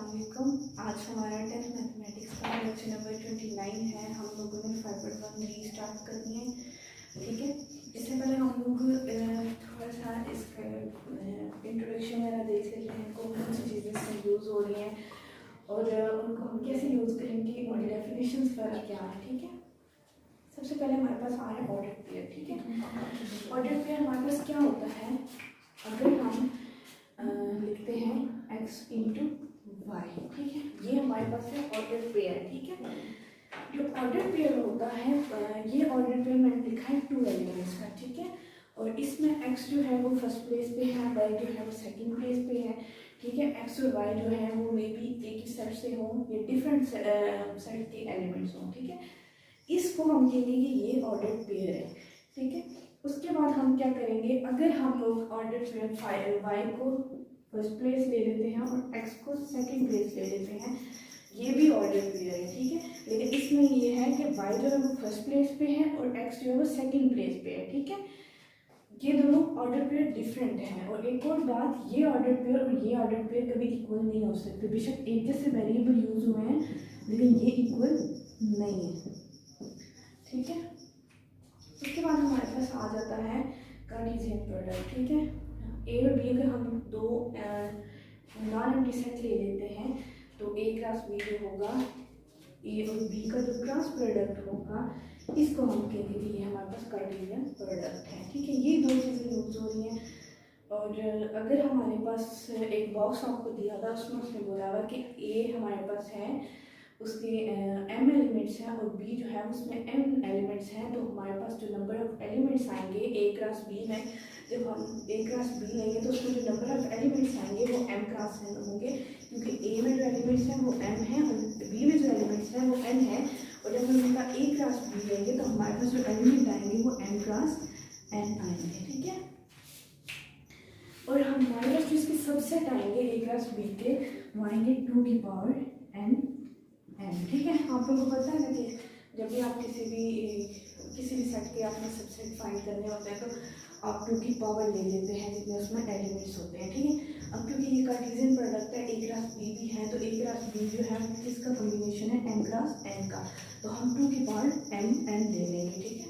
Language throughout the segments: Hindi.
अस्सलामुअलैकुम। आज हमारा 10th मैथमेटिक्स का लेक्चर नंबर 29 है। हम लोगों ने 5.1 रीस्टार्ट करनी है, ठीक है। इससे पहले हम लोग थोड़ा सा इसका इंट्रोडक्शन वगैरह देख लेते हैं, कौन सी चीज़ें इसमें यूज़ हो रही हैं और उनको हम कैसे यूज़ करेंगे, उनकी डेफिनेशंस वगैरह क्या है, ठीक है। सबसे पहले हमारे पास आ रहा है ऑर्डर पेयर, ठीक है। ऑर्डर पेयर हमारे पास क्या होता है, अगर हम लिखते हैं x इंटू वाई, ठीक है। ये हमारे पास है ऑर्डर पेयर, ठीक है। जो ऑर्डर पेयर होता है, ये ऑर्डर पेयर मैंने लिखा है 2 एलिमेंट्स का, ठीक है। और इसमें x जो है वो फर्स्ट प्लेस पे है, y जो है वो सेकंड प्लेस पे है, ठीक है। x और y जो है वो मे बी एक ही सेट से हों या डिफरेंट सेट के एलिमेंट्स हों, ठीक है। इसको हम कहेंगे कि ये ऑर्डर पेयर है, ठीक है। उसके बाद हम क्या करेंगे, अगर हम लोग ऑर्डर पेयर y को फर्स्ट प्लेस ले लेते हैं और x को सेकंड प्लेस ले लेते हैं, ये भी ऑर्डर पेयर है, ठीक है। लेकिन इसमें ये है कि y जो है वो फर्स्ट प्लेस पे है और x जो है वो सेकंड प्लेस पे है, ठीक है। ये दोनों ऑर्डर पेयर डिफरेंट हैं। और एक और बात, ये ऑर्डर पेयर और ये ऑर्डर पेयर कभी इक्वल नहीं हो सकते। बेशक एक जैसे वेरिएबल यूज हुए हैं लेकिन ये इक्वल नहीं है, ठीक है। उसके बाद हमारे पास आ जाता है कार्टेशियन प्रोडक्ट, ठीक है। ए और बी अगर हम दो नॉन एम्प्टी सेट ले लेते हैं तो ए क्रॉस बी जो होगा, ए और बी का जो क्रॉस प्रोडक्ट होगा, इसको हम कहेंगे कि ये हमारे पास कार्टेशियन प्रोडक्ट है, ठीक है। ये दो चीज़ें यूज हो रही हैं। और अगर हमारे पास एक बॉक्स आपको दिया था, उसमें उसने बोला हुआ कि ए हमारे पास है, उसके m एलिमेंट्स हैं और b जो है उसमें m एलिमेंट्स हैं, तो हमारे पास जो नंबर ऑफ एलिमेंट्स आएंगे a क्रॉस b में, जब हम a क्रॉस b लेंगे तो उसमें जो नंबर ऑफ एलिमेंट्स आएंगे वो m क्रॉस n होंगे, क्योंकि a में जो एलिमेंट्स हैं वो m हैं और b में जो एलिमेंट्स हैं वो n है। और जब हम उनका a क्रॉस b लेंगे तो हमारे पास जो एलिमेंट आएंगे वो m क्रॉस n आएंगे, ठीक है। और हमारे पास जो इसके सबसेट आएंगे a क्रॉस b के, वो आएंगे 2 की पावर n, ठीक है। आप लोगों को पता है ना कि जब भी आप किसी भी सेट के आपने सबसेट फाइंड करने होते हैं तो आप 2 की पावर ले लेते हैं जितने उसमें एलिमेंट्स होते हैं, ठीक है। अब क्योंकि ये कार्टेशियन प्रोडक्ट है, a क्रॉस b भी है, तो a क्रॉस b जो है किसका कॉम्बिनेशन है, m क्रॉस n का, तो हम 2 की पावर m n ले लेंगे, ठीक है।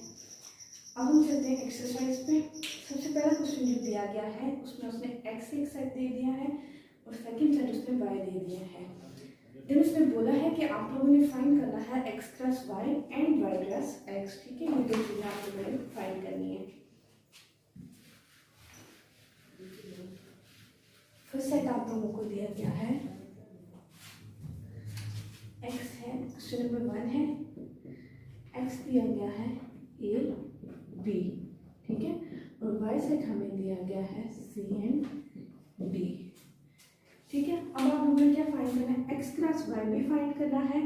अब हम चलते हैं एक्सरसाइज पे। सबसे पहला क्वेश्चन जो दिया गया है उसमें उसने x एक सेट दे दिया है और सेकेंड सेट उसने y दे दिया है। जब इसने बोला है कि आप लोगों ने फाइंड करना है x cross y and y cross x, ठीक है। ये दो चीज़ें आप लोगों ने फाइंड करनी है। फर्स्ट सेट आप लोगों को दिया गया है, x है, क्वेश्चन नंबर 1 है, x दिया गया है a b, ठीक है। और y सेट हमें दिया गया है c एंड d, ठीक है। अब आप लोगों ने क्या फाइंड करना है, x क्रॉस y भी फाइंड करना है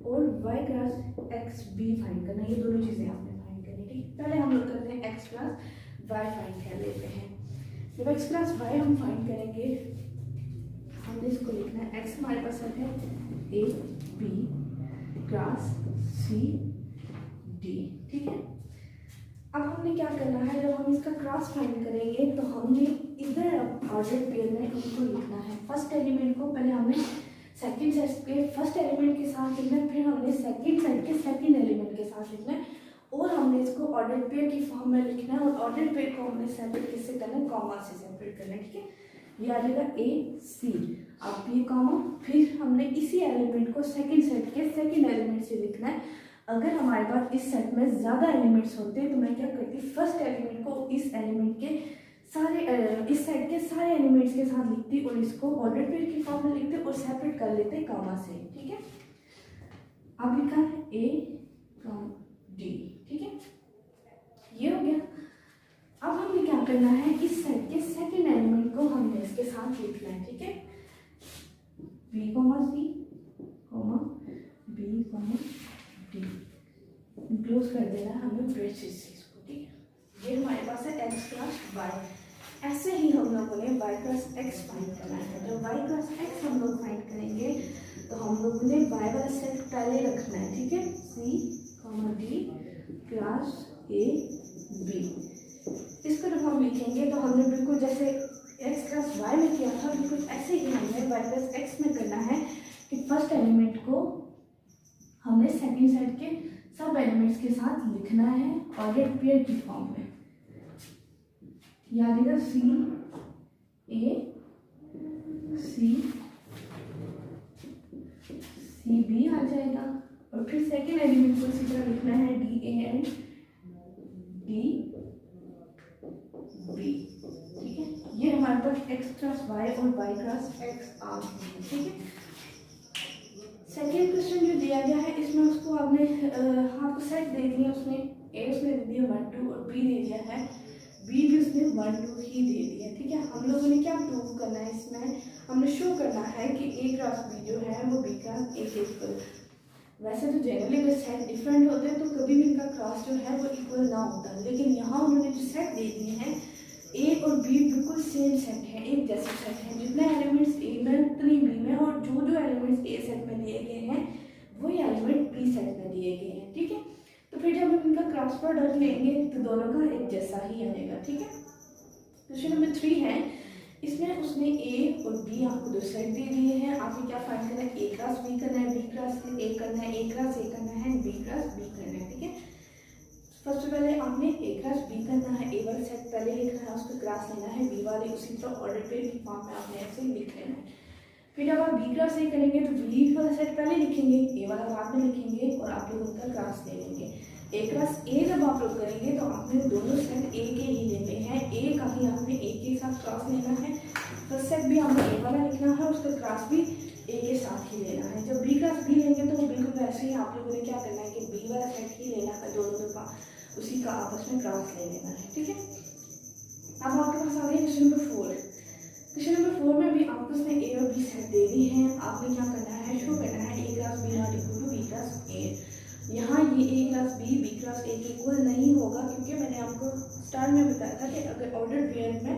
और y क्रॉस x भी फाइंड करना है। ये दोनों चीज़ें आपने फाइंड करनी है, ठीक। पहले हम लोग करते हैं x क्रॉस y फाइंड कर लेते हैं। जब x क्रॉस y हम फाइंड करेंगे, हमने इसको लिखना है, x हमारे पास है a b cross c d, ठीक है। अब हमने क्या करना है, जब हम इसका क्रॉस फाइंड करेंगे तो हमने इधर ऑर्डर पेयर में हमको लिखना है फर्स्ट एलिमेंट को, पहले हमने सेकंड सेट के फर्स्ट एलिमेंट के साथ लिखना है, फिर हमने सेकंड सेट के सेकंड एलिमेंट के साथ लिखना है, और हमने इसको ऑर्डर पेयर की फॉर्म में लिखना है। और ऑर्डर पेयर को हमने सेपरेट किससे करना है, कॉमा से सेपरेट करना है, ठीक है। ये आ जाएगा a c, आप ये कॉमा, फिर हमने इसी एलिमेंट को सेकंड सेट के सेकंड एलिमेंट से लिखना है। अगर हमारे पास इस सेट में ज़्यादा एलिमेंट्स होते तो मैं क्या करती, फर्स्ट एलिमेंट को इस एलिमेंट के सारे इस सेट के सारे एलिमेंट्स के साथ लिखती और इसको ऑर्डर पेयर की फॉर्म में लिखते और सेपरेट कर लेते कॉमा से, ठीक है। अब लिखा है a d, ठीक है, ये हो गया। अब हमें क्या करना है, इस सेट के सेकंड एलिमेंट को हमने इसके साथ लिखना है, ठीक है। b c b d close कर देना है हमें ब्रेसेस को, ठीक है। ये हमारे पास है x क्रॉस y। ऐसे ही हम लोगों ने y क्रॉस x फाइंड करना है। जब y क्रॉस x हम लोग फाइंड करेंगे तो हम लोगों ने y वाला सेट पहले रखना है, ठीक है। c d cross a b, इसको जब हम लिखेंगे तो हमने बिल्कुल जैसे x क्रॉस y में किया था, बिल्कुल ऐसे ही हमें y क्रॉस x में करना है। एलिमेंट्स के साथ लिखना है ऑर्डर्ड पेयर की फॉर्म में। याद आएगा सी ए सी बी आ जाएगा, और फिर सेकेंड एलिमेंट को इसी तरह लिखना है D A and D B. ठीक है, ये हमारे पास एक्स क्रॉस वाई और वाई क्रॉस एक्स आ गए। ठीक है, सेकेंड क्वेश्चन जो दिया गया है इसमें उसको आपने आपको सेट दे दिया, उसने ए उसने दे दिया 1 2 और बी दे दिया है, बी भी उसने 1 2 ही दे दिया। ठीक है, हम लोगों ने क्या प्रूव करना है इसमें, हमने शो करना है कि ए क्रॉस बी जो है वो बी क्रॉस ए के इक्वल। वैसे तो जनरली अगर सेट डिफरेंट होते हैं तो कभी भी इनका क्रॉस जो है वो इक्वल ना होता, लेकिन यहाँ उन्होंने जो सेट दे दिए हैं ए और बी बिल्कुल सेम सेट है, एक जैसे सेट है, जितने एलिमेंट्स ए में उतने बी में, और जो जो एलिमेंट्स ए सेट में दिए गए हैं वही एलिमेंट बी सेट में दिए गए हैं। ठीक है, तो फिर जब हम इनका क्रॉस प्रोडक्ट लेंगे तो दोनों का एक जैसा ही आएगा। ठीक है, क्वेश्चन नंबर 3 है, इसमें उसने ए और बी आपको दो सेट दे दिए हैं, आपको क्या फाइंड करना है, ए क्रॉस बी करना है, बी क्रॉस ए करना है, ए क्रॉस ए करना है, बी क्रॉस बी करना है। ठीक है, सबसे पहले आपने ए क्रॉस बी करना है, ए वाला सेट पहले लिखना है, उसका क्रॉस लेना है, बी वाले उसी तरह ऑर्डर पे की फॉर्म में आपने ऐसे लिख लेना है। फिर जब आप बी क्रॉस ए करेंगे तो बी वाला सेट पहले लिखेंगे, ए वाला बाद में लिखेंगे, और आप लोग उनका क्रॉस ले लेंगे। ए क्रॉस ए जब आप लोग करेंगे तो आपने दोनों सेट ए के ही लेने हैं, ए का ही आपने ए के साथ क्रॉस लेना है, फर्स्ट सेट भी आपने ए वाला लिखना है, उसका क्रॉस भी ए के साथ ही लेना है। जब बी क्रॉस बी लेंगे तो बिल्कुल वैसे ही आप लोगों ने क्या करना है कि बी वाला सेट ही लेना है, दोनों दफा उसी का आपस में क्रॉस ले लेना है। ठीक है, अब आपके पास आ गया क्वेश्चन नंबर 4। क्वेश्चन नंबर 4 में भी आपको उसने ए और बी सेट दे दी हैं, आपने क्या करना है, शो करना है A cross B not equal to B cross A. यहाँ ये A cross B cross A के इक्वल नहीं होगा, क्योंकि मैंने आपको स्टार्ट में बताया था कि अगर ऑर्डर पेयर में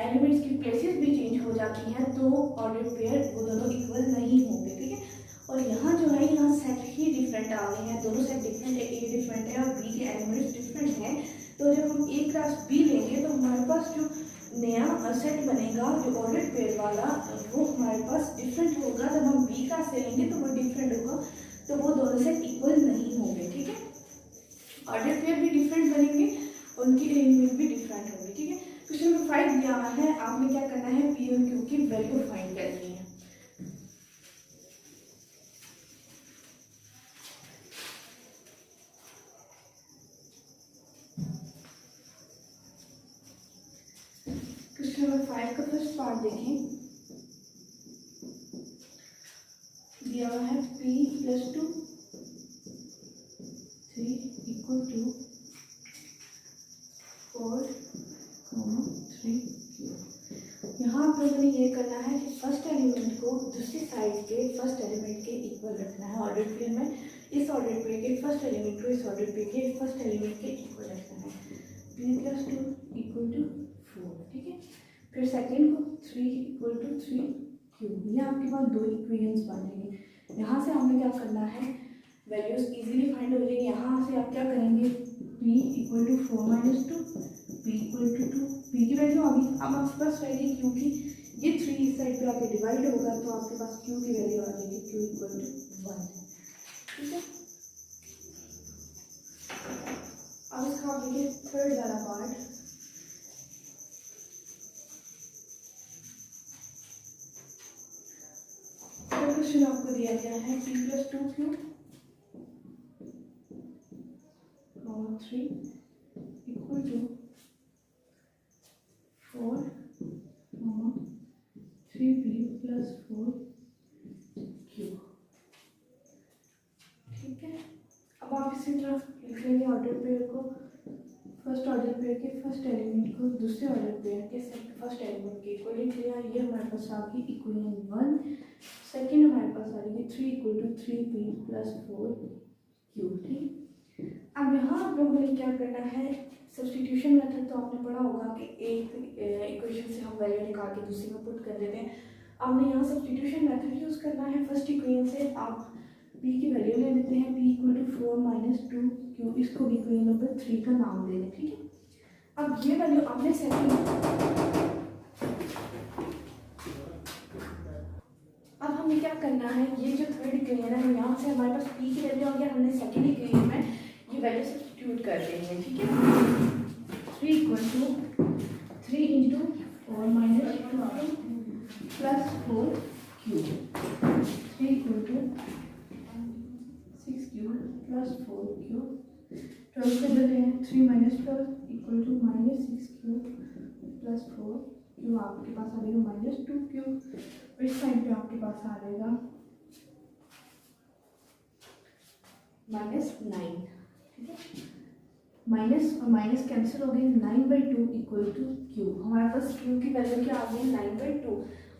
एलिमेंट्स की प्लेसेस भी चेंज हो जाती हैं तो ऑर्डर पेयर वो दोनों इक्वल नहीं होंगे। ठीक है, और यहाँ जो है यहाँ सेट ही डिफरेंट आ गए हैं, दोनों सेट डिफरेंट है, ए डिफरेंट है और बी के एलिमेंट्स डिफरेंट हैं। तो जब हम ए क्रॉस बी लेंगे तो हमारे पास जो नया सेट बनेगा जो ऑर्डर पेयर वाला वो हमारे पास डिफरेंट होगा। जब हम बी क्रॉस से लेंगे तो वो डिफरेंट होगा, तो वो दोनों सेट इक्वल नहीं होंगे। ठीक है, ऑर्डर पेयर भी डिफरेंट बनेंगे, उनकी एलिमेंट भी डिफरेंट होंगे। ठीक है, क्वेश्चन नंबर 5 दिया हुआ है, आपने क्या करना है, पी और क्यू की वैल्यू फाइंड करनी है। क्वेश्चन नंबर 5 का फर्स्ट पार्ट देखें, दिया हुआ है p + 2 3 = 2 4 3 यहाँ आप लोगों ने ये करना है कि फर्स्ट एलिमेंट को दूसरी साइड के फर्स्ट एलिमेंट के इक्वल रखना है। ऑर्डर पेयर में इस ऑर्डर पेयर के फर्स्ट एलिमेंट को इस ऑर्डर पेयर के फर्स्ट एलिमेंट के इक्वल रखना है, p + 2 = 4। ठीक है, फिर सेकेंड को 3 = 3 ये आपके पास दो इक्वेशंस बनेंगे। यहाँ से हमने क्या करना है, वैल्यूज इजीली फाइंड हो जाएगी। यहाँ से आप क्या करेंगे, p = 4 - 2 p = 2, p की वैल्यू आ गई। अब आपके पास रहेगी q की, ये 3 इस साइड पे आके डिवाइड होगा तो आपके पास q की वैल्यू आ जाएगी, q = 1। ठीक है, अब इसका आप देखिए थर्ड वाला पार्ट, क्वेश्चन आपको दिया गया है p + 2q और 3 = 4 3p + 4q। ठीक है, अब आप इसी तरह लिख लेंगे ऑर्डर पेयर को, फर्स्ट ऑर्डर पेयर के फर्स्ट एलिमेंट को दूसरे ऑर्डर पेयर के फर्स्ट एलिमेंट के इक्वल लिख लिया। ये हमारे पास आ गई इक्वेशन 1। सेकेंड हमारे पास आ रही 3 = 3p + 4q। ठीक, अब यहाँ आप लोगों ने क्या करना है, सब्स्टिट्यूशन मेथड तो आपने पढ़ा होगा कि एक इक्वेशन से हम वैल्यू निकाल के दूसरी में पुट कर देते हैं। आपने यहाँ सब्स्टिट्यूशन मेथड यूज़ करना है। फर्स्ट इक्वेशन से आप p की वैल्यू ले लेते हैं, p = 4 - 2q, इसको भी इक्वेशन नंबर 3 का नाम दे दें। ठीक है, अब ये वैल्यू आपने सेकेंड, अब हमें क्या करना है, ये जो थर्ड इक्वेशन है यहाँ से हमारे पास p की वैल्यू आ गया, हमने सेकेंड इक्वेशन में वैल्यू सब्स्टिट्यूट कर देंगे, ठीक है। 3 equal to 3 into 4 minus 2 plus 4 cube, 3 equal to 6 cube plus 4 cube, 12 से देते हैं 3 minus 12 equal to minus 6 cube plus 4 cube, आपके पास आ जाएगा माइनस 2 क्यूब, और इस साइड पे आपके पास आ जाएगा -9, ठीक है। माइनस और माइनस कैंसिल हो गए, 9/2 इक्वल टू क्यू। हमारे पास क्यू की वैल्यू क्या आ गई 9/2।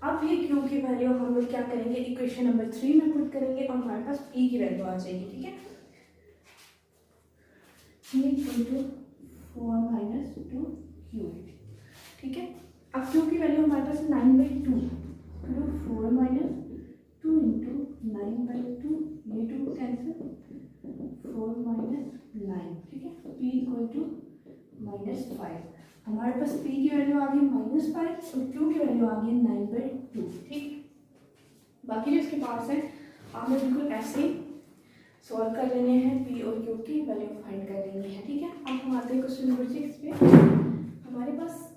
अब ये क्यू की वैल्यू हम लोग क्या करेंगे, इक्वेशन नंबर 3 में पुट करेंगे और हमारे पास पी की वैल्यू आ जाएगी, ठीक है। p equal to 4 minus 2 q, ठीक है। अब क्यू की वैल्यू हमारे पास 9/2, 4 माइनस 2 इंटू 9/2, ये 2 कैंसिल, 4 माइनस 9, ठीक है। p equal to -5। हमारे पास p की वैल्यू आ गई -5 और q की वैल्यू आ गई 9/2, ठीक। बाकी जो इसके पास है आपने बिल्कुल ऐसे ही सॉल्व कर लेने हैं, p और q की वैल्यू फाइंड कर लेनी है, ठीक है। अब हम आते हैं क्वेश्चन नंबर 6 पे। हमारे पास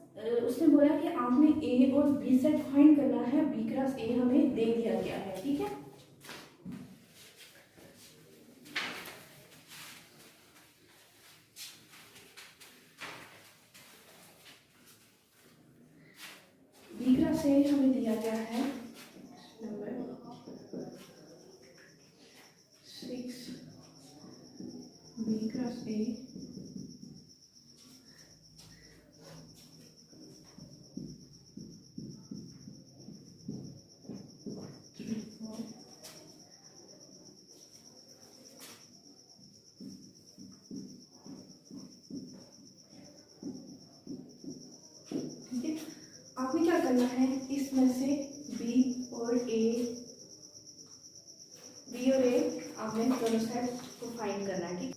उसने बोला कि आपने a और b सेट फाइंड करना है, b क्रॉस a हमें दे दिया गया है, ठीक है। b क्रॉस a हमें दिया गया है नंबर 6, b क्रॉस a आपने क्या करना है, इसमें से B और A आपने दोनों साइड को फाइंड करना है, ठीक।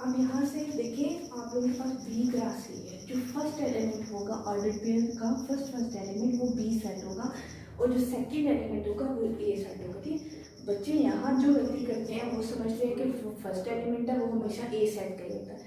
अब यहाँ से देखिए आप लोगों के पास B क्रॉस A है, जो फर्स्ट एलिमेंट होगा ऑर्डर पेयर का, फर्स्ट एलिमेंट वो B सेट होगा और जो सेकंड एलिमेंट होगा वो A सेट होगा, ठीक। बच्चे यहाँ जो गलती करते हैं वो समझते हैं कि फर्स्ट एलिमेंट है वो हमेशा A सेट का होता है।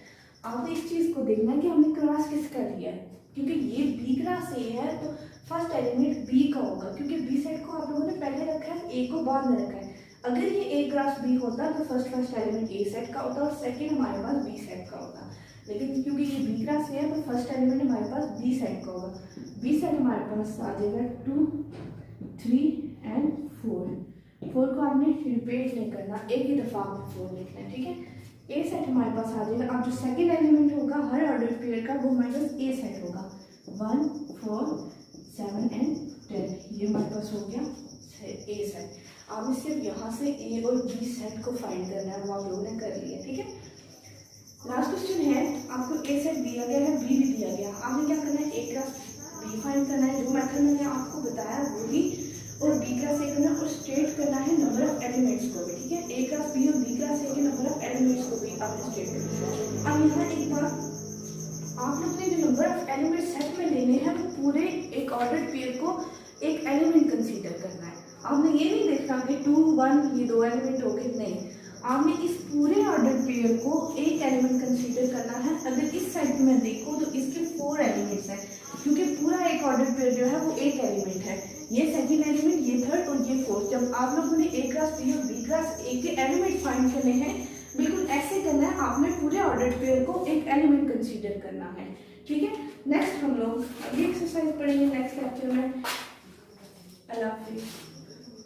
आपने इस चीज़ को देखना है कि हमने क्रॉस किसका लिया है, क्योंकि ये B क्रॉस A है तो फर्स्ट एलिमेंट B का होगा, क्योंकि B सेट को आप लोगों ने पहले रखा है, A को बाद में रखा है। अगर ये A क्रॉस B होता तो फर्स्ट एलिमेंट A सेट का होता और सेकंड हमारे पास B सेट का होता, लेकिन क्योंकि ये B क्रॉस A है तो फर्स्ट एलिमेंट हमारे पास B सेट का होगा। B सेट हमारे पास आ जाएगा 2, 3 एंड 4 को आपने रिपीट नहीं करना, एक ही दफ़ा आपने 4 लिखना है, ठीक है। A सेट हमारे पास आ जाएगा। अब जो सेकंड एलिमेंट होगा हर ऑर्डर पेयर का वो हमारे पास A सेट होगा, 1, 4, 7 एंड 10, ये हमारे पास हो गया A सेट। अब सिर्फ यहाँ से A और B सेट को फाइंड करना है, वो आप लोगों ने कर लिया, ठीक है। लास्ट क्वेश्चन है, आपको A सेट दिया गया है, B भी दिया गया, आपने क्या करना है, A क्रॉस B फाइंड करना है, जो मेथड मैंने आपको बताया वही, और B क्रॉस A करना और स्टेट करना है नंबर ऑफ एलिमेंट्स को भी, ठीक है। A क्रॉस B और B क्रॉस A के नंबर ऑफ एलिमेंट्स को भी आपने स्टेट करना है। अब यहाँ एक बात, आप लोग ने जो नंबर ऑफ एलिमेंट सेट में लेने हैं वो पूरे एक ऑर्डर पेयर को एक एलिमेंट कंसीडर करना है। आपने ये नहीं देखना कि 2, 1 ये 2 एलिमेंट हो गए, नहीं, आपने इस पूरे ऑर्डर पेयर को एक एलिमेंट कंसीडर करना है। अगर इस साइड में देखो तो इसके 4 एलिमेंट्स हैं, क्योंकि पूरा एक ऑर्डर पेयर जो है वो एक एलिमेंट है, ये सेकंड एलिमेंट, ये थर्ड और ये फोर्थ। जब आप लोगों ने A क्रॉस B और B क्रॉस A के एलिमेंट फाइंड करने हैं, बिल्कुल ऐसे करना है, आपने पूरे ऑर्डर पेयर को एक एलिमेंट कंसीडर करना है, ठीक है। नेक्स्ट हम लोग अगली एक्सरसाइज पढ़ेंगे नेक्स्ट लेक्चर में। अल्लाह हाफिज़।